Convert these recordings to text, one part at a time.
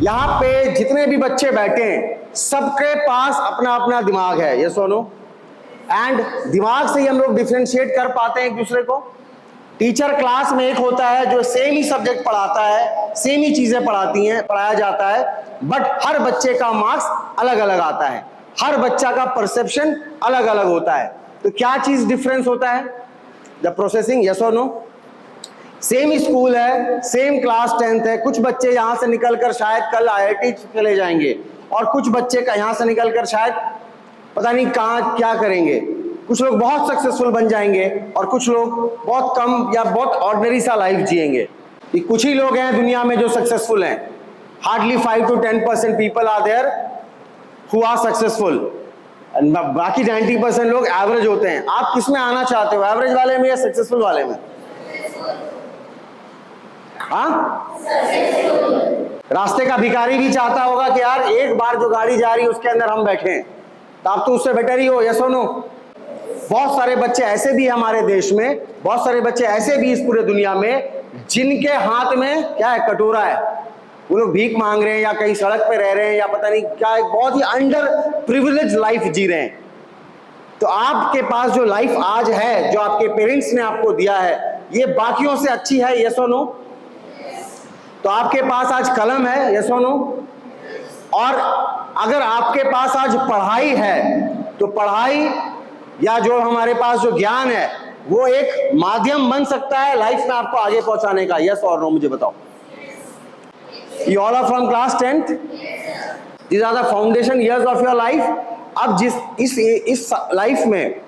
यहाँ पे जितने भी बच्चे बैठे हैं सबके पास अपना अपना दिमाग है, ये सुनो, एंड दिमाग से ही हम लोग डिफरेंशिएट कर पाते हैं एक दूसरे को। टीचर क्लास में एक होता है जो सेम ही सब्जेक्ट पढ़ाता है, सेम ही चीजें पढ़ाया जाता है, बट हर बच्चे का मार्क्स अलग अलग आता है, हर बच्चा का परसेप्शन अलग अलग होता है। तो क्या चीज डिफरेंस होता है? द प्रोसेसिंग, यस और नो। सेम स्कूल है, सेम क्लास 10th है, कुछ बच्चे यहां से निकलकर शायद कल IIT चले जाएंगे और कुछ बच्चे का यहां से निकलकर शायद पता नहीं कहां क्या करेंगे। कुछ लोग बहुत सक्सेसफुल बन जाएंगे और कुछ लोग बहुत कम या बहुत ऑर्डिनरी सा लाइफ जिएंगे। ये कुछ ही लोग हैं दुनिया में जो सक्सेसफुल हैं। Hardly 5 to 10% people are there who are successful, बाकी 90% लोग एवरेज होते हैं। आप किस में आना चाहते हो, एवरेज वाले में या सक्सेसफुल वाले में? हाँ, रास्ते का भिखारी भी चाहता होगा कि यार एक बार जो गाड़ी जा रही है उसके अंदर हम बैठे हैं, तो आप तो उससे बेटर ही हो, यस और नो। बहुत सारे बच्चे ऐसे भी हमारे देश में, बहुत सारे बच्चे ऐसे भी इस पूरे दुनिया में जिनके हाथ में क्या है, कटोरा है। वो लोग भीख मांग रहे हैं या कहीं सड़क पे रह रहे हैं या पता नहीं क्या, एक बहुत ही अंडर प्रिविलेज लाइफ जी रहे हैं। तो आपके पास जो लाइफ आज है, जो आपके पेरेंट्स ने आपको दिया है, ये बाकियों से अच्छी है, यस और नो। तो आपके पास आज कलम है, यस और नो। और अगर आपके पास आज पढ़ाई है तो पढ़ाई या जो हमारे पास जो ज्ञान है वो एक माध्यम बन सकता है लाइफ में आपको आगे पहुंचाने का, यस और नो। मुझे बताओ, you all are from class 10th, these are the foundation years of your life. अब इस लाइफ में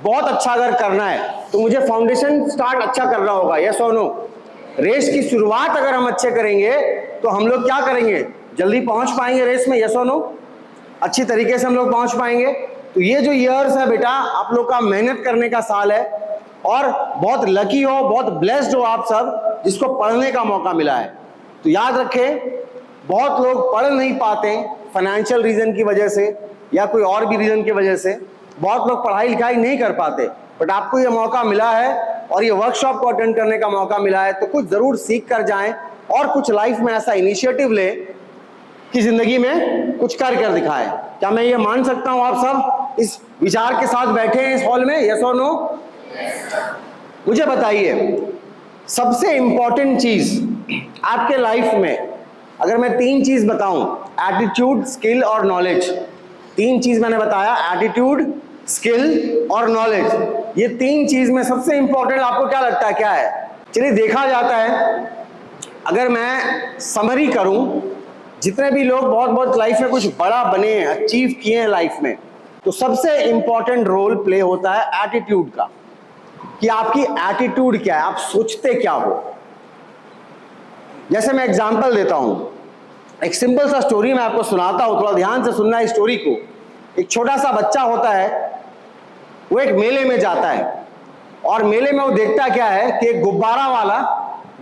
बहुत अच्छा अगर करना है तो मुझे फाउंडेशन स्टार्ट अच्छा करना होगा, यस और नो। रेस की शुरुआत अगर हम अच्छे करेंगे तो हम लोग क्या करेंगे, जल्दी पहुंच पाएंगे रेस में, यस और नो। अच्छी तरीके से हम लोग पहुंच पाएंगे। तो ये जो ईयर्स है बेटा, आप लोग का मेहनत करने का साल है और बहुत लकी हो, बहुत ब्लेस्ड हो आप सब जिसको पढ़ने का मौका मिला है। तो याद रखें, बहुत लोग पढ़ नहीं पाते फाइनेंशियल रीजन की वजह से या कोई और भी रीजन की वजह से, बहुत लोग पढ़ाई लिखाई नहीं कर पाते, बट आपको ये मौका मिला है और ये वर्कशॉप को अटेंड करने का मौका मिला है, तो कुछ जरूर सीख कर जाएं और कुछ लाइफ में ऐसा इनिशिएटिव ले कि जिंदगी में कुछ कर दिखाएं। क्या मैं ये मान सकता हूं आप सब इस विचार के साथ बैठे हैं इस हॉल में, यस और नो? मुझे बताइए, सबसे इंपॉर्टेंट चीज आपके लाइफ में अगर मैं 3 चीज बताऊं, एटीट्यूड, स्किल और नॉलेज। 3 चीज मैंने बताया, एटीट्यूड, स्किल और नॉलेज। ये 3 चीज में सबसे इंपॉर्टेंट आपको क्या लगता है, क्या है? चलिए, देखा जाता है, अगर मैं समरी करूं, जितने भी लोग बहुत बहुत लाइफ में कुछ बड़ा बने हैं, अचीव किए हैं लाइफ में, तो सबसे इंपॉर्टेंट रोल प्ले होता है एटीट्यूड का, कि आपकी एटीट्यूड क्या है, आप सोचते क्या हो। जैसे मैं एग्जांपल देता हूं, एक सिंपल सा स्टोरी मैं आपको सुनाता हूं, थोड़ा ध्यान से सुनना इस स्टोरी को। एक छोटा सा बच्चा होता है, वो एक मेले में जाता है और मेले में वो देखता क्या है कि एक गुब्बारा वाला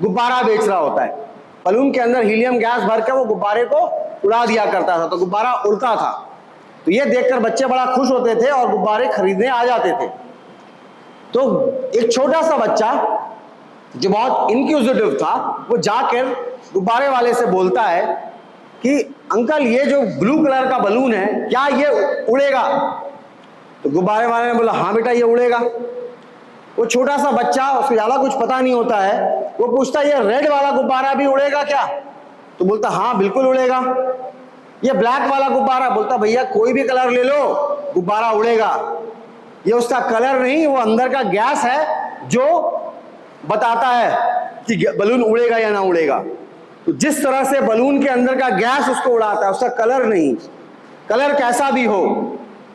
गुब्बारा बेच रहा होता है। बलून के अंदर हीलियम गैस भर के वो गुब्बारे को उड़ा दिया करता था, तो गुब्बारा उड़ता था। तो ये देखकर बच्चे बड़ा खुश होते थे और गुब्बारे खरीदने आ जाते थे। तो एक छोटा सा बच्चा जो बहुत इनक्यूजिटिव था, वो जाकर गुब्बारे वाले से बोलता है कि अंकल, ये जो ब्लू कलर का बलून है, क्या ये उड़ेगा? तो गुब्बारे वाले ने बोला, हाँ बेटा, ये उड़ेगा। वो छोटा सा बच्चा, उसको ज्यादा कुछ पता नहीं होता है, वो पूछता है, ये रेड वाला गुब्बारा भी उड़ेगा क्या? तो बोलता, हाँ बिल्कुल उड़ेगा। ये ब्लैक वाला गुब्बारा? बोलता, भैया कोई भी कलर ले लो, गुब्बारा उड़ेगा। ये उसका कलर नहीं, वो अंदर का गैस है जो बताता है कि बलून उड़ेगा या ना उड़ेगा। तो जिस तरह से बलून के अंदर का गैस उसको उड़ाता है, उसका कलर नहीं, कलर कैसा भी हो,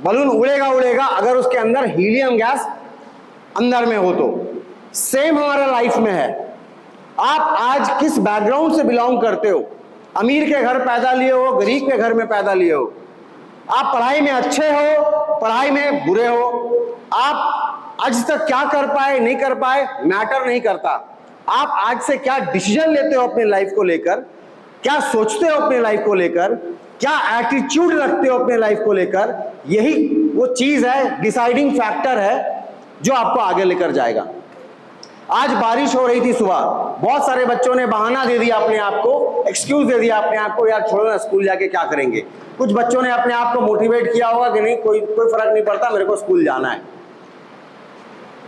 बलून उड़ेगा उड़ेगा अगर उसके अंदर हीलियम गैस अंदर में हो। तो सेम हमारा लाइफ में है। आप आज किस बैकग्राउंड से बिलोंग करते हो, अमीर के घर पैदा लिए हो, गरीब के घर में पैदा लिए हो, आप पढ़ाई में अच्छे हो, पढ़ाई में बुरे हो, आप आज तक क्या कर पाए नहीं कर पाए मैटर नहीं करता। आप आज से क्या डिसीजन लेते हो अपने लाइफ को लेकर, क्या सोचते हो अपने लाइफ को लेकर, क्या एटीट्यूड रखते हो अपने लाइफ को लेकर, यही वो चीज है, डिसाइडिंग फैक्टर है जो आपको आगे लेकर जाएगा। आज बारिश हो रही थी सुबह, बहुत सारे बच्चों ने बहाना दे दिया अपने आप को एक्सक्यूज दे दिया अपने आप को, यार छोड़ो ना, स्कूल जाके क्या करेंगे। कुछ बच्चों ने अपने आप को मोटिवेट किया होगा कि नहीं, कोई फर्क नहीं पड़ता, मेरे को स्कूल जाना है।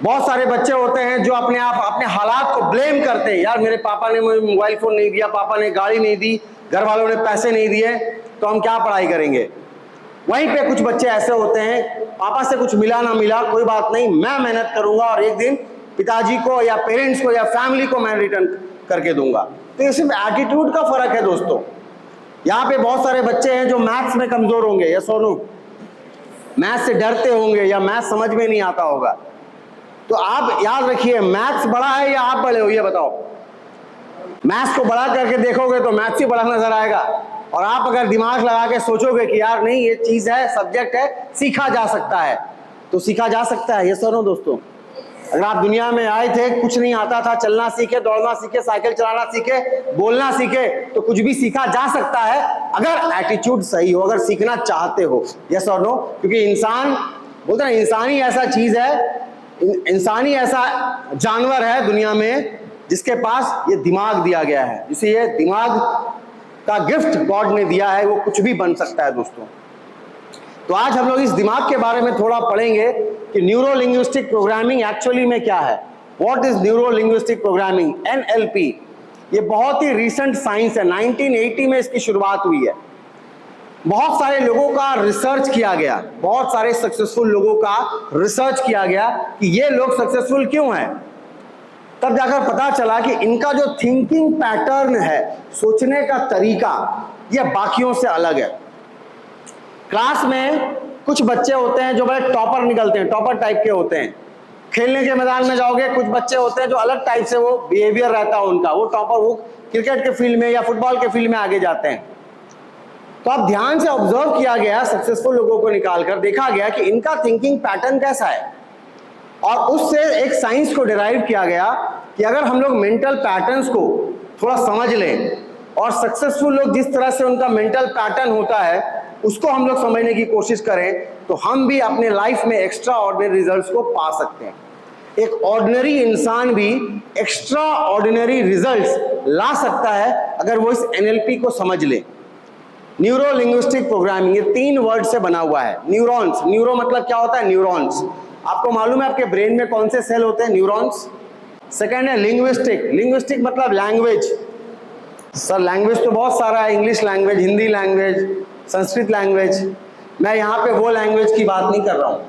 बहुत सारे बच्चे होते हैं जो अपने हालात को ब्लेम करते हैं, यार मेरे पापा ने मुझे मोबाइल फोन नहीं दिया, पापा ने गाड़ी नहीं दी, घर वालों ने पैसे नहीं दिए, तो हम क्या पढ़ाई करेंगे। वहीं पे कुछ बच्चे ऐसे होते हैं, पापा से कुछ मिला ना मिला कोई बात नहीं, मैं मेहनत करूंगा और एक दिन पिताजी को या पेरेंट्स को या फैमिली को मैं रिटर्न करके दूंगा। तो ये सिर्फ एटीट्यूड का फर्क है दोस्तों। यहाँ पे बहुत सारे बच्चे हैं जो मैथ्स में कमजोर होंगे, या सोनू मैथ्स से डरते होंगे या मैथ्स समझ में नहीं आता होगा। तो आप याद रखिए, मैथ्स बड़ा है या आप बड़े हो, ये बताओ। मैथ्स को बड़ा करके देखोगे तो मैथ्स ही बड़ा नजर आएगा, और आप अगर दिमाग लगा के सोचोगे कि यार नहीं ये चीज है, सब्जेक्ट है, सीखा जा सकता है, तो सीखा जा सकता है। ये सुनो दोस्तों, अगर आप दुनिया में आए थे, कुछ नहीं आता था, चलना सीखे, दौड़ना सीखे, साइकिल चलाना सीखे, बोलना सीखे, तो कुछ भी सीखा जा सकता है अगर एटीट्यूड सही हो, अगर सीखना चाहते हो। यस और नो। क्योंकि इंसान बोलते हैं, इंसानी ऐसा चीज है, इंसानी ऐसा जानवर है दुनिया में जिसके पास ये दिमाग दिया गया है, जिसे ये दिमाग का गिफ्ट गॉड ने दिया है, वो कुछ भी बन सकता है दोस्तों। तो आज हम लोग इस दिमाग के बारे में थोड़ा पढ़ेंगे कि न्यूरो लिंग्विस्टिक प्रोग्रामिंग एक्चुअली में क्या है। What is neuro linguistic programming, NLP। ये बहुत ही रिसेंट साइंस है, 1980 में इसकी शुरुआत हुई है। बहुत सारे लोगों का रिसर्च किया गया, बहुत सारे सक्सेसफुल लोगों का रिसर्च किया गया कि ये लोग सक्सेसफुल क्यों हैं। तब जाकर पता चला कि इनका जो थिंकिंग पैटर्न है, सोचने का तरीका, ये बाकियों से अलग है। क्लास में कुछ बच्चे होते हैं जो बड़े टॉपर निकलते हैं, टॉपर टाइप के होते हैं। खेलने के मैदान में जाओगे, कुछ बच्चे होते हैं जो अलग टाइप से वो बिहेवियर रहता है उनका, वो टॉपर, वो क्रिकेट के फील्ड में या फुटबॉल के फील्ड में आगे जाते हैं। तो अब ध्यान से ऑब्जर्व किया गया, सक्सेसफुल लोगों को निकालकर देखा गया कि इनका थिंकिंग पैटर्न कैसा है, और उससे एक साइंस को डिराइव किया गया कि अगर हम लोग मेंटल पैटर्न्स को थोड़ा समझ लें और सक्सेसफुल लोग जिस तरह से उनका मेंटल पैटर्न होता है उसको हम लोग समझने की कोशिश करें, तो हम भी अपने लाइफ में एक्स्ट्रा ऑर्डिनरी रिजल्ट्स को पा सकते हैं। एक ऑर्डिनरी इंसान भी एक्स्ट्रा ऑर्डिनरी रिजल्ट्स ला सकता है अगर वो इस NLP को समझ ले। न्यूरो लिंग्विस्टिक प्रोग्रामिंग, ये 3 वर्ड से बना हुआ है। न्यूरॉन्स, न्यूरो मतलब क्या होता है, न्यूरॉन्स। आपको मालूम है आपके ब्रेन में कौन से सेल होते हैं, न्यूरॉन्स। सेकंड है लिंग्विस्टिक, लिंग्विस्टिक मतलब लैंग्वेज। सर लैंग्वेज तो बहुत सारा है, English language, Hindi language, Sanskrit language. मैं यहाँ पे वो लैंग्वेज की बात नहीं कर रहा हूँ,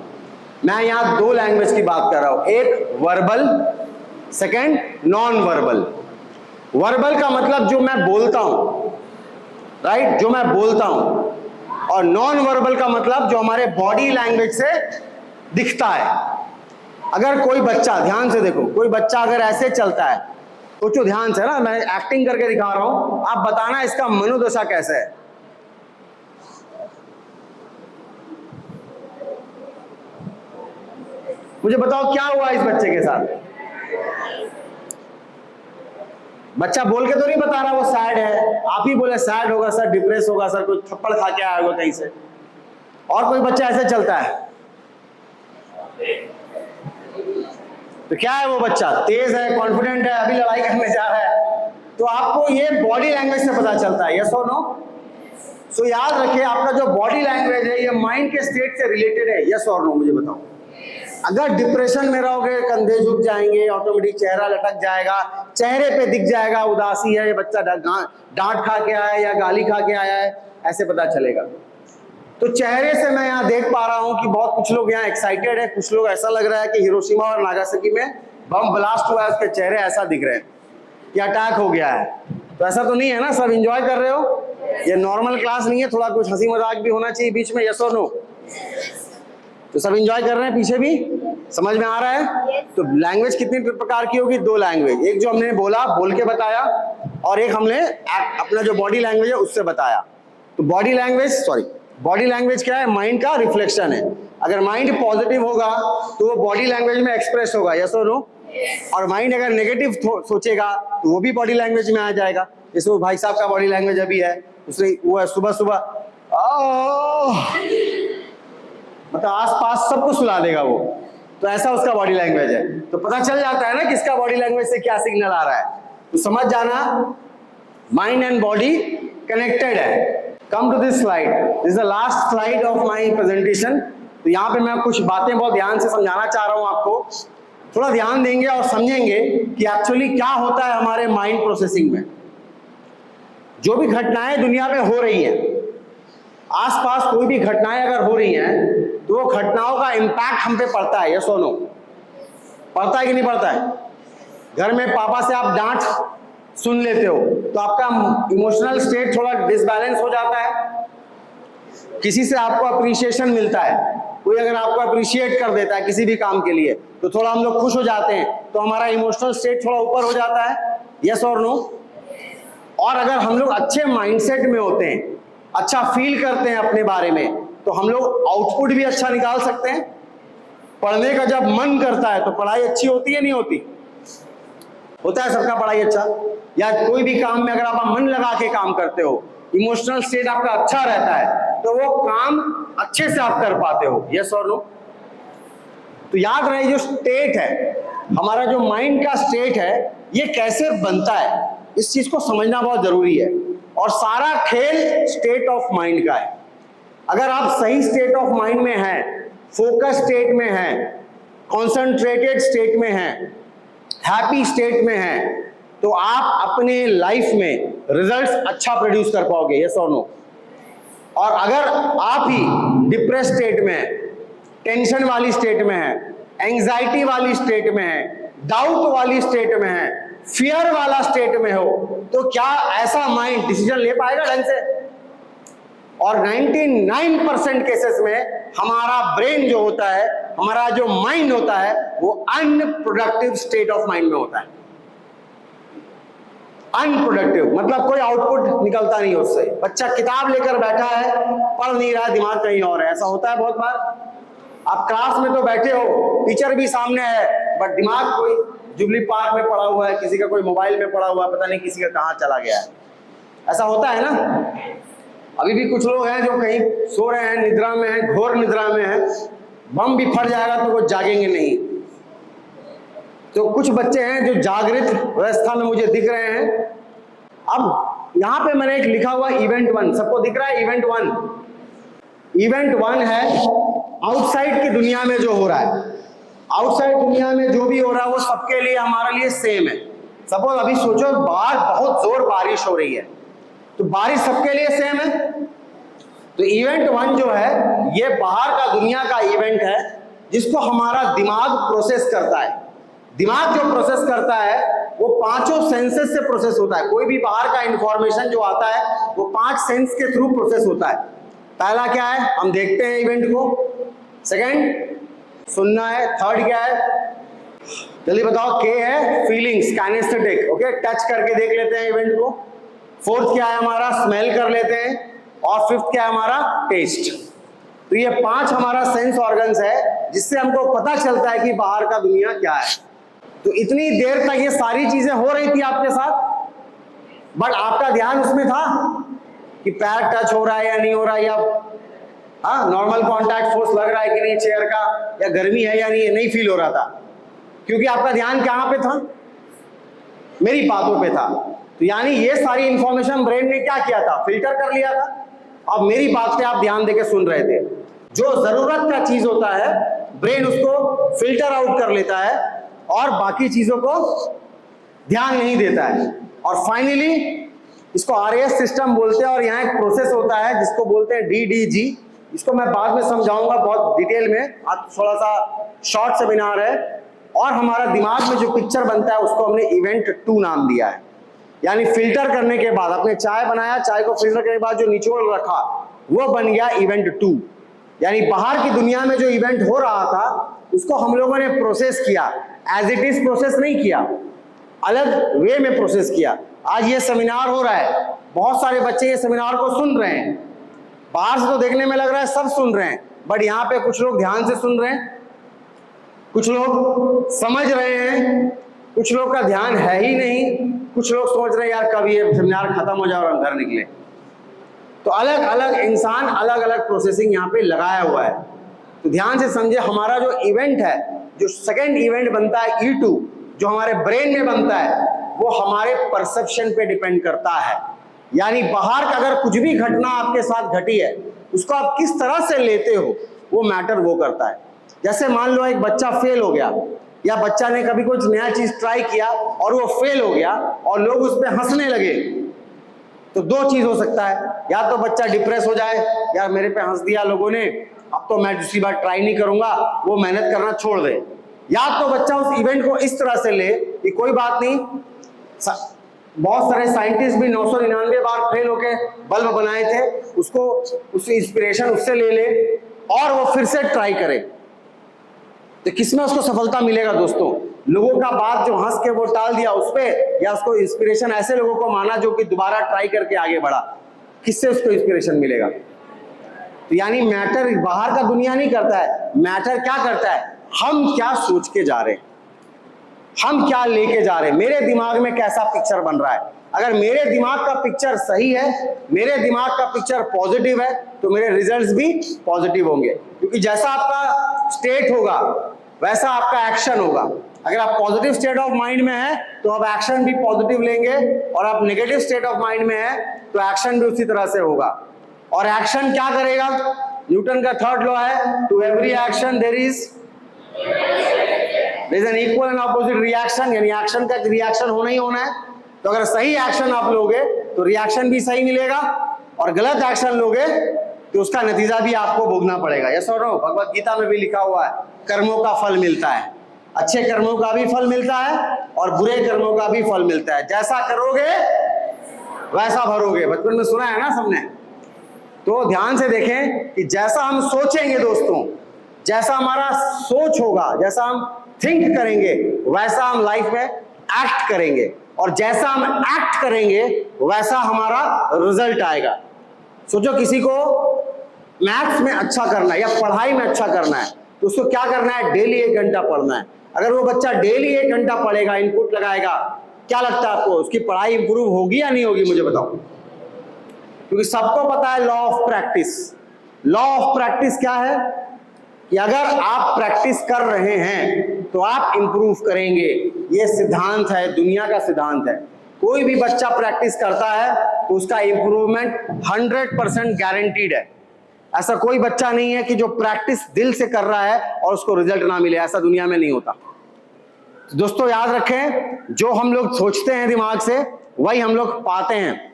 मैं यहाँ 2 लैंग्वेज की बात कर रहा हूँ, एक verbal, second non verbal. Verbal का मतलब जो मैं बोलता हूँ, राइट, जो मैं बोलता हूँ, और नॉन वर्बल का मतलब जो हमारे बॉडी लैंग्वेज से दिखता है। अगर कोई बच्चा, ध्यान से देखो, कोई बच्चा अगर ऐसे चलता है, सोचो ध्यान से ना, मैं एक्टिंग करके दिखा रहा हूं, आप बताना इसका मनोदशा कैसे है। मुझे बताओ क्या हुआ इस बच्चे के साथ। बच्चा बोल के तो नहीं बता रहा वो सैड है, आप ही बोले सैड होगा सर, डिप्रेस होगा सर, कोई थप्पड़ खा के आया होगा कहीं से। और कोई बच्चा ऐसे चलता है तो क्या है वो बच्चा, तेज है, कॉन्फिडेंट है, अभी लड़ाई करने जा रहा है। तो आपको ये बॉडी लैंग्वेज से पता चलता है, यस और नो। सो याद रखिए, आपका जो बॉडी लैंग्वेज है ये माइंड के स्टेट से रिलेटेड है, यस और नो, मुझे बताओ। अगर डिप्रेशन में रहोगे, कंधे झुक जाएंगे, ऑटोमेटिक चेहरा लटक जाएगा, चेहरे पे दिख जाएगा उदासी है, ये बच्चा डांट खा के आया है या गाली खा के आया है, ऐसे पता चलेगा। तो चेहरे से मैं यहाँ देख पा रहा हूँ कि बहुत कुछ लोग यहाँ एक्साइटेड है, कुछ लोग ऐसा लग रहा है कि हिरोशिमा और नागासाकी में बम ब्लास्ट हुआ है, उसके चेहरे ऐसा दिख रहे हैं कि अटैक हो गया है। तो ऐसा तो नहीं है ना, सब एंजॉय कर रहे हो, ये नॉर्मल क्लास नहीं है, थोड़ा कुछ हंसी मजाक भी होना चाहिए बीच में, यस और नो। तो सब एंजॉय कर रहे हैं, पीछे भी समझ में आ रहा है। तो लैंग्वेज कितनी प्रकार की होगी, 2 लैंग्वेज, एक जो हमने बोला, बोल के बताया, और एक हमने अपना जो बॉडी लैंग्वेज है उससे बताया। तो बॉडी लैंग्वेज क्या है, माइंड का रिफ्लेक्शन है। अगर माइंड पॉजिटिव होगा तो वो बॉडी लैंग्वेज में एक्सप्रेस होगा, यस और नो। और माइंड अगर नेगेटिव सोचेगा तो वो भी बॉडी लैंग्वेज में आ जाएगा। जैसे वो भाई साहब का बॉडी लैंग्वेज अभी है, उसने वो सुबह सुबह मतलब आसपास सबको सुला देगा वो, तो ऐसा उसका बॉडी लैंग्वेज है। तो पता चल जाता है ना किसका बॉडी लैंग्वेज से क्या सिग्नल आ रहा है। तो समझ जाना माइंड एंड बॉडी कनेक्टेड है। Come to this slide, this is the last slide of my presentation. तो यहाँ पे मैं कुछ बातें बहुत ध्यान से समझाना चाह रहा हूँ आपको। थोड़ा ध्यान देंगे और समझेंगे कि एक्चुअली क्या होता है हमारे माइंड प्रोसेसिंग में। जो भी घटनाएं दुनिया में हो रही हैं, आसपास कोई भी घटनाएं अगर हो रही हैं, तो वो घटनाओं का इम्पैक्ट हम पे पड़ता है, यस और नो? पड़ता है कि नहीं पड़ता है? घर में पापा से आप डांट सुन लेते हो तो आपका इमोशनल स्टेट थोड़ा डिसबैलेंस हो जाता है। किसी से आपको अप्रिशिएशन मिलता है, कोई अगर आपको अप्रिशिएट कर देता है किसी भी काम के लिए, तो थोड़ा हम लोग खुश हो जाते हैं, तो हमारा इमोशनल स्टेट थोड़ा ऊपर हो जाता है, यस और नो? और अगर हम लोग अच्छे माइंडसेट में होते हैं, अच्छा फील करते हैं अपने बारे में, तो हम लोग आउटपुट भी अच्छा निकाल सकते हैं। पढ़ने का जब मन करता है तो पढ़ाई अच्छी होती है, नहीं होती? होता है सबका पढ़ाई अच्छा? या कोई भी काम में अगर आप मन लगा के काम करते हो, इमोशनल स्टेट आपका अच्छा रहता है, तो वो काम अच्छे से आप कर पाते हो, यस और नो? तो याद रहे, जो स्टेट है हमारा, जो माइंड का स्टेट है, ये कैसे बनता है, इस चीज को समझना बहुत जरूरी है। और सारा खेल स्टेट ऑफ माइंड का है। अगर आप सही स्टेट ऑफ माइंड में हैं, फोकस स्टेट में हैं, कॉन्सेंट्रेटेड स्टेट में हैं, हैप्पी स्टेट में हैं, तो आप अपने लाइफ में रिजल्ट्स अच्छा प्रोड्यूस कर पाओगे, यस और नो? और अगर आप ही डिप्रेस स्टेट में हैं, टेंशन वाली स्टेट में हैं, एंजाइटी वाली स्टेट में हैं, डाउट वाली स्टेट में हैं, फियर वाला स्टेट में हो, तो क्या ऐसा माइंड डिसीजन ले पाएगा ढंग से? और 99% केसेस में हमारा ब्रेन जो होता है, हमारा जो माइंड होता है, वो अनप्रोडक्टिव स्टेट ऑफ माइंड में होता है। अनप्रोडक्टिव मतलब कोई आउटपुट निकलता नहीं उससे। बच्चा किताब लेकर बैठा है, पढ़ नहीं रहा, दिमाग कहीं और है। ऐसा होता है बहुत बार। आप क्लास में तो बैठे हो, टीचर भी सामने है, बट दिमाग कोई जुबली पार्क में पड़ा हुआ है, किसी का कोई मोबाइल में पड़ा हुआ है, पता नहीं किसी का कहाँ चला गया है। ऐसा होता है ना? अभी भी कुछ लोग हैं जो कहीं सो रहे हैं, निद्रा में हैं, घोर निद्रा में हैं। बम भी फट जाएगा तो वो जागेंगे नहीं। तो कुछ बच्चे हैं जो जागृत अवस्था में मुझे दिख रहे हैं। अब यहाँ पे मैंने एक लिखा हुआ इवेंट 1, सबको दिख रहा है? इवेंट 1, इवेंट 1 है आउटसाइड की दुनिया में जो हो रहा है। आउटसाइड दुनिया में जो भी हो रहा है वो सबके लिए, हमारे लिए सेम है। सपोज अभी सोचो बाहर बहुत जोर बारिश हो रही है, तो बारिश सबके लिए सेम है। तो इवेंट 1 जो है, ये बाहर का दुनिया का इवेंट है, जिसको हमारा दिमाग प्रोसेस करता है। दिमाग जो प्रोसेस करता है वो पांचों सेंसेस से प्रोसेस होता है। कोई भी बाहर का इंफॉर्मेशन जो आता है वो 5 सेंस के थ्रू प्रोसेस होता है। पहला क्या है? हम देखते हैं इवेंट को। सेकंड, सुनना है। थर्ड क्या है? जल्दी बताओ। के है फीलिंग्स, काइनेस्थेटिक, ओके, टच करके देख लेते हैं इवेंट को। फोर्थ क्या है हमारा? स्मेल कर लेते हैं। और फिफ्थ क्या है हमारा? टेस्ट। तो ये 5 हमारा सेंस ऑर्गन्स है, जिससे हमको पता चलता है कि बाहर का दुनिया क्या है। तो इतनी देर तक ये सारी चीजें हो रही थी आपके साथ, बट आपका ध्यान उसमें था कि पैर टच हो रहा है या नहीं हो रहा है, या नॉर्मल कॉन्टैक्ट फोर्स लग रहा है कि नहीं चेयर का, या गर्मी है या नहीं फील हो रहा था, क्योंकि आपका ध्यान कहाँ पे था? मेरी बातों पे था। तो यानी ये सारी इंफॉर्मेशन ब्रेन ने क्या किया था? फिल्टर कर लिया था। अब मेरी बात पे आप ध्यान देके सुन रहे थे। जो जरूरत का चीज होता है, ब्रेन उसको फिल्टर आउट कर लेता है और बाकी चीजों को ध्यान नहीं देता है। और फाइनली इसको RAS सिस्टम बोलते हैं, और यहाँ एक प्रोसेस होता है जिसको बोलते हैं DDG। इसको मैं बाद में समझाऊंगा बहुत डिटेल में, आज थोड़ा सा शॉर्ट सेमिनार है। और हमारा दिमाग में जो पिक्चर बनता है उसको हमने इवेंट 2 नाम दिया है। यानी फिल्टर करने के बाद, आपने चाय बनाया, चाय को फिल्टर करने के बाद जो निचोड़ रखा वो बन गया इवेंट 2। यानी बाहर की दुनिया में जो इवेंट हो रहा था उसको हम लोगों ने प्रोसेस किया, एज इट इज प्रोसेस नहीं किया, अलग वे में प्रोसेस किया। आज ये सेमिनार हो रहा है, बहुत सारे बच्चे ये सेमिनार को सुन रहे हैं। बाहर से तो देखने में लग रहा है सब सुन रहे हैं, बट यहाँ पे कुछ लोग ध्यान से सुन रहे हैं, कुछ लोग समझ रहे हैं, कुछ लोग का ध्यान है ही नहीं, कुछ लोग सोच रहे हैं यार कब ये सेमिनार खत्म हो जाए और हम घर निकले। तो अलग अलग इंसान अलग अलग प्रोसेसिंग यहाँ पे लगाया हुआ है। तो ध्यान से समझे, हमारा जो इवेंट है, जो सेकंड इवेंट बनता है E2, जो हमारे ब्रेन में बनता है, वो हमारे परसेप्शन पे डिपेंड करता है। यानी बाहर का अगर कुछ भी घटना आपके साथ घटी है, उसको आप किस तरह से लेते हो, वो मैटर वो करता है। जैसे मान लो एक बच्चा फेल हो गया, या बच्चा ने कभी कुछ नया चीज ट्राई किया और वो फेल हो गया और लोग उस पर हंसने लगे, तो दो चीज हो सकता है, या तो बच्चा डिप्रेस हो जाए, यार मेरे पे हंस दिया लोगों ने, अब तो मैं दूसरी बार ट्राई नहीं करूंगा, वो मेहनत करना छोड़ दे। या तो बच्चा उस इवेंट को इस तरह से ले कि कोई बात नहीं, बहुत सारे साइंटिस्ट भी 999 बार फेल होके बल्ब बनाए थे, उसको उससे इंस्पिरेशन उससे ले ले और वो फिर से ट्राई करे। तो किसमें उसको सफलता मिलेगा दोस्तों? लोगों का बात जो हंस के वो टाल दिया उस पे, या उसको इंस्पिरेशन ऐसे लोगों को माना जो कि दोबारा ट्राई करके आगे बढ़ा, किससे उसको इंस्पिरेशन मिलेगा? तो यानी मैटर बाहर का दुनिया नहीं करता है, मैटर क्या करता है, हम क्या सोच के जा रहे हैं, हम क्या लेके जा रहे हैं, मेरे दिमाग में कैसा पिक्चर बन रहा है। अगर मेरे दिमाग का पिक्चर सही है, मेरे दिमाग का पिक्चर पॉजिटिव है, तो मेरे रिजल्ट्स भी पॉजिटिव होंगे, क्योंकि जैसा आपका स्टेट होगा वैसा आपका एक्शन होगा। अगर आप पॉजिटिव स्टेट ऑफ माइंड में है तो आप एक्शन भी पॉजिटिव लेंगे, और आप नेगेटिव स्टेट ऑफ माइंड में है तो एक्शन भी उसी तरह से होगा। और एक्शन क्या करेगा? न्यूटन का थर्ड लॉ है, to every action there is an equal and opposite reaction, यानी एक्शन का रिएक्शन होना ही होना है। तो अगर सही एक्शन आप लोगे तो रिएक्शन भी सही मिलेगा, और गलत एक्शन लोगे तो उसका नतीजा भी आपको भोगना पड़ेगा। यस और नो? भगवत गीता में भी लिखा हुआ है, कर्मों का फल मिलता है, अच्छे कर्मों का भी फल मिलता है और बुरे कर्मों का भी फल मिलता है। जैसा करोगे वैसा भरोगे, बचपन में सुना है ना सबने। तो ध्यान से देखें कि जैसा हम सोचेंगे दोस्तों, जैसा हमारा सोच होगा, जैसा हम थिंक करेंगे, वैसा हम लाइफ में एक्ट करेंगे, और जैसा हम एक्ट करेंगे वैसा हमारा रिजल्ट आएगा। सोचो किसी को मैथ्स में अच्छा करना है या पढ़ाई में अच्छा करना है, तो उसको क्या करना है? डेली 1 घंटा पढ़ना है। अगर वो बच्चा डेली 1 घंटा पढ़ेगा, इनपुट लगाएगा, क्या लगता है आपको उसकी पढ़ाई इंप्रूव होगी या नहीं होगी? मुझे बताओ। क्योंकि सबको पता है law of practice. Law of practice क्या है कि अगर आप प्रैक्टिस कर रहे हैं तो आप इंप्रूव करेंगे। ये सिद्धांत है, दुनिया का सिद्धांत है। कोई भी बच्चा प्रैक्टिस करता है तो उसका इंप्रूवमेंट 100% गारंटीड है। ऐसा कोई बच्चा नहीं है कि जो प्रैक्टिस दिल से कर रहा है और उसको रिजल्ट ना मिले, ऐसा दुनिया में नहीं होता। तो दोस्तों याद रखें, जो हम लोग सोचते हैं दिमाग से वही हम लोग पाते हैं।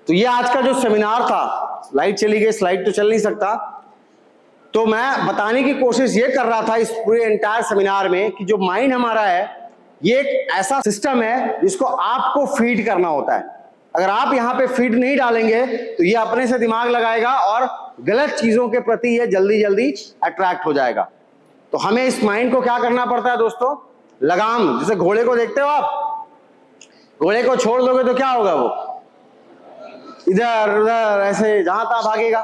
तो ये आज का जो सेमिनार था, स्लाइड चली गई, स्लाइड तो चल नहीं सकता, तो मैं बताने की कोशिश ये कर रहा था इस पूरे एंटायर सेमिनार में कि जो माइंड हमारा है ये एक ऐसा सिस्टम है जिसको आपको फीड करना होता है। अगर आप यहाँ पे फीड नहीं डालेंगे तो ये अपने से दिमाग लगाएगा और गलत चीजों के प्रति ये जल्दी जल्दी अट्रैक्ट हो जाएगा। तो हमें इस माइंड को क्या करना पड़ता है दोस्तों? लगाम। जैसे घोड़े को देखते हो आप, घोड़े को छोड़ दोगे तो क्या होगा? वो इधर उधर ऐसे जहां तहां भागेगा,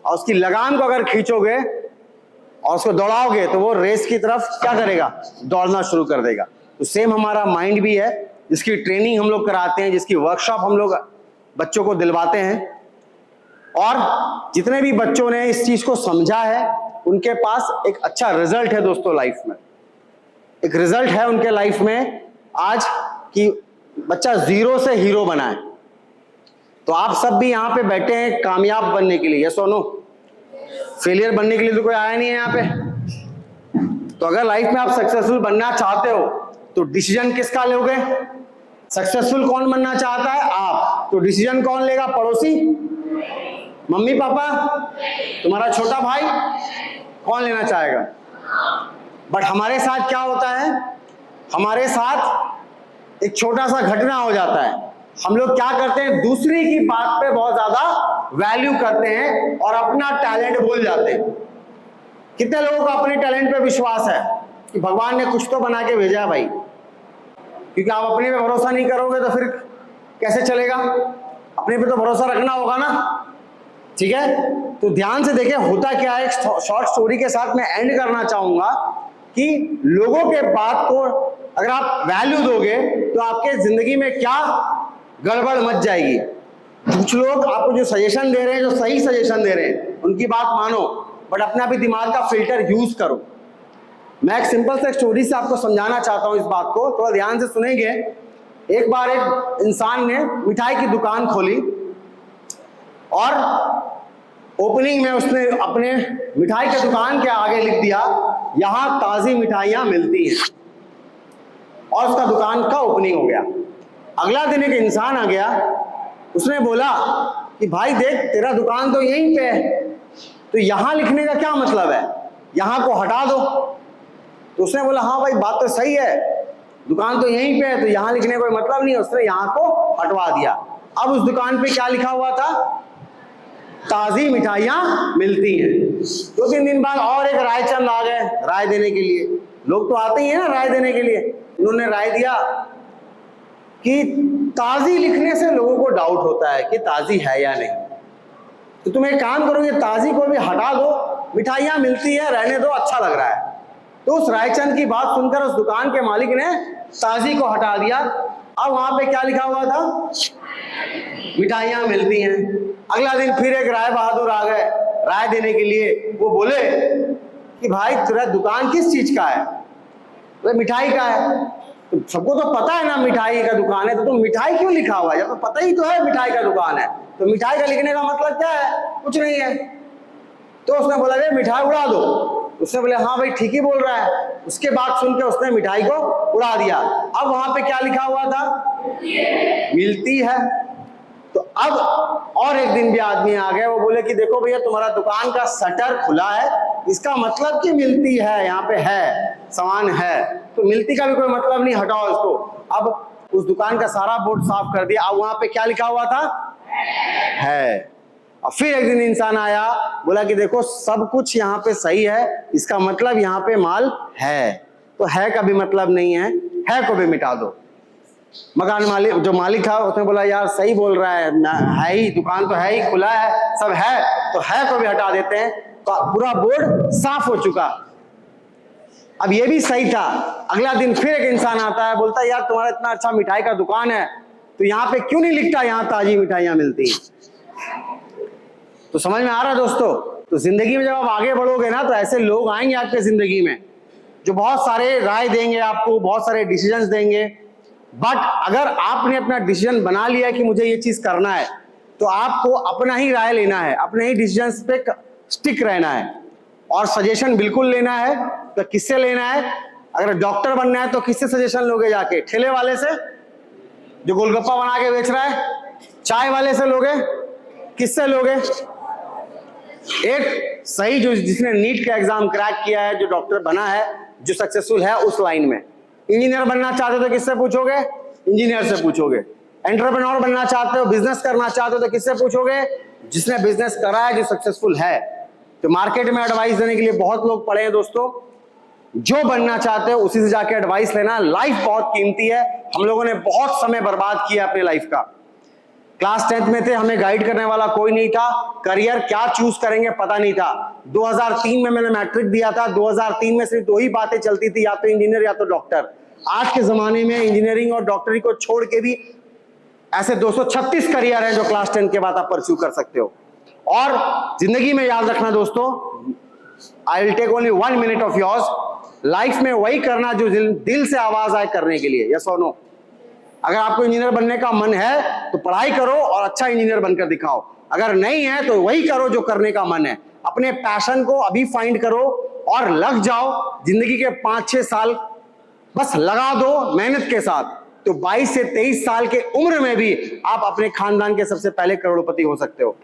और उसकी लगाम को अगर खींचोगे और उसको दौड़ाओगे तो वो रेस की तरफ क्या करेगा? दौड़ना शुरू कर देगा। तो सेम हमारा माइंड भी है, जिसकी ट्रेनिंग हम लोग कराते हैं, जिसकी वर्कशॉप हम लोग बच्चों को दिलवाते हैं। और जितने भी बच्चों ने इस चीज को समझा है उनके पास एक अच्छा रिजल्ट है दोस्तों लाइफ में। एक रिजल्ट है उनके लाइफ में आज कि बच्चा 0 से हीरो बना है। तो आप सब भी यहाँ पे बैठे हैं कामयाब बनने के लिए, यस और नो? फेलियर बनने के लिए तो कोई आया नहीं है यहाँ पे। तो अगर लाइफ में आप सक्सेसफुल बनना चाहते हो तो डिसीजन किसका लोगे? सक्सेसफुल कौन बनना चाहता है? आप। तो डिसीजन कौन लेगा? पड़ोसी? Mummy papa? तुम्हारा छोटा भाई? कौन लेना चाहेगा? बट हमारे साथ क्या होता है? हमारे साथ एक छोटा सा घटना हो जाता है। हम लोग क्या करते हैं? दूसरी की बात पे बहुत ज्यादा वैल्यू करते हैं और अपना टैलेंट भूल जाते हैं। कितने लोगों का अपने टैलेंट पे विश्वास है कि भगवान ने कुछ तो बना के भेजा है भाई? क्योंकि आप अपने पे भरोसा नहीं करोगे तो फिर कैसे चलेगा? अपने पे तो भरोसा रखना होगा ना, ठीक है? तो ध्यान से देखें होता क्या है। एक शॉर्ट स्टोरी के साथ मैं एंड करना चाहूंगा कि लोगों के बात को अगर आप वैल्यू दोगे तो आपके जिंदगी में क्या गड़बड़ मच जाएगी। कुछ लोग आपको जो सजेशन दे रहे हैं, जो सही सजेशन दे रहे हैं, उनकी बात मानो, बट अपना भी दिमाग का फिल्टर यूज करो। मैं एक सिंपल से स्टोरी से आपको समझाना चाहता हूं इस बात को, थोड़ा ध्यान से सुनेंगे एक बार एक इंसान ने मिठाई की दुकान खोली और ओपनिंग में उसने अपने मिठाई की दुकान के आगे लिख दिया, यहां ताजी मिठाइयां मिलती हैं, और उसका दुकान का ओपनिंग हो गया। अगला दिन एक इंसान आ गया, उसने बोला कि भाई देख, तेरा दुकान तो यहीं पे है, तो यहां लिखने का क्या मतलब है, यहां को हटा दो। तो उसने बोला हाँ भाई बात तो सही है, दुकान तो यहीं पे है, तो यहां लिखने का कोई मतलब नहीं है। उसने यहां को हटवा दिया। अब उस दुकान पे क्या लिखा हुआ था, ताजी मिठाइयां मिलती हैं। 2-3 दिन बाद और एक रायचंद आ गए राय देने के लिए। लोग तो आते ही है ना राय देने के लिए। उन्होंने राय दिया कि ताजी लिखने से लोगों को डाउट होता है कि ताजी है या नहीं, तो तुम एक काम करो, ये ताजी को भी हटा दो, मिठाइयां मिलती है रहने दो, अच्छा लग रहा है। तो उस रायचंद की बात सुनकर उस दुकान के मालिक ने ताजी को हटा दिया। अब वहां पे क्या लिखा हुआ था, मिठाइयां मिलती हैं। अगला दिन फिर एक राय बहादुर आ गए राय देने के लिए। वो बोले कि भाई तेरा दुकान किस चीज का है, तो मिठाई का है। तो सबको तो पता है ना मिठाई का दुकान है, तो तुम मिठाई क्यों लिखा हुआ है, जब तो पता ही तो है मिठाई का दुकान है, तो मिठाई का लिखने का मतलब क्या है, कुछ नहीं है। तो उसने बोला ये मिठाई उड़ा दो। उसने बोले हाँ भाई ठीक ही बोल रहा है। उसके बाद सुन के उसने मिठाई को उड़ा दिया। अब वहां पे क्या लिखा हुआ था, मिलती है। तो अब और एक दिन भी आदमी आ गए, वो बोले कि देखो भैया तुम्हारा दुकान का शटर खुला है, इसका मतलब कि मिलती है, यहाँ पे है, सामान है, तो मिलती का भी कोई मतलब नहीं, हटाओ इसको। अब उस दुकान का सारा बोर्ड साफ कर दिया। अब वहां पे क्या लिखा हुआ था, है। और फिर एक दिन इंसान आया, बोला कि देखो सब कुछ यहाँ पे सही है, इसका मतलब यहाँ पे माल है। तो है का भी मतलब नहीं है को भी मिटा दो। मकान मालिक जो मालिक था उसने बोला यार सही बोल रहा है ही, दुकान तो है ही, खुला है, सब है, तो है को भी हटा देते हैं। तो पूरा बोर्ड साफ हो चुका। अब ये भी सही था। अगला दिन फिर एक इंसान आता है, बोलता है यार तुम्हारा इतना अच्छा मिठाई का दुकान है, तो यहाँ पे क्यों नहीं लिखता यहाँ ताजी मिठाइयां मिलती। तो समझ में आ रहा है दोस्तों। तो जिंदगी में जब आप आगे बढ़ोगे ना, तो ऐसे लोग आएंगे आपके जिंदगी में जो बहुत सारे राय देंगे आपको, बहुत सारे डिसीजंस देंगे। बट अगर आपने अपना डिसीजन बना लिया कि मुझे ये चीज करना है, तो आपको अपना ही राय लेना है, अपने ही डिसीजंस पे स्टिक रहना है। और सजेशन बिल्कुल लेना है तो किससे लेना है, अगर डॉक्टर बनना है तो किससे सजेशन लोगे, जाके ठेले वाले से जो गोलगप्पा बना के बेच रहा है, चाय वाले से लोगे, किससे लोगे, एक सही जो जिसने नीट का एग्जाम क्रैक किया है, जो डॉक्टर बना है, जो सक्सेसफुल है उस लाइन में। इंजीनियर बनना चाहते हो तो किससे पूछोगे, इंजीनियर से पूछोगे। एंटरप्रेन्योर बनना चाहते हो, बिजनेस करना चाहते हो तो किससे पूछोगे, जिसने बिजनेस करा है, जो सक्सेसफुल है। तो मार्केट में एडवाइस देने के लिए बहुत लोग पड़े हैं दोस्तों। जो बनना चाहते हो उसी से जाके एडवाइस लेना। लाइफ बहुत कीमती है, हम लोगों ने बहुत समय बर्बाद किया अपने लाइफ का। क्लास 10th में थे, हमें गाइड करने वाला कोई नहीं था, करियर क्या चूज करेंगे पता नहीं था। 2003 में मैंने मैट्रिक दिया था, 2003 में सिर्फ 2 ही बातें चलती थी, या तो इंजीनियर या तो डॉक्टर। आज के जमाने में इंजीनियरिंग और डॉक्टरी को छोड़ के भी ऐसे 236 करियर हैं जो क्लास 10 के बाद आप परस्यू कर सकते हो। और जिंदगी में याद रखना दोस्तों, I will take only 1 minute of yours. Life में वही करना जो दिल से आवाज आए करने के लिए, यस और नो। अगर आपको इंजीनियर बनने का मन है तो पढ़ाई करो और अच्छा इंजीनियर बनकर दिखाओ। अगर नहीं है तो वही करो जो करने का मन है। अपने पैशन को अभी फाइंड करो और लग जाओ। जिंदगी के 5-6 साल बस लगा दो मेहनत के साथ, तो 22 से 23 साल के उम्र में भी आप अपने खानदान के सबसे पहले करोड़पति हो सकते हो।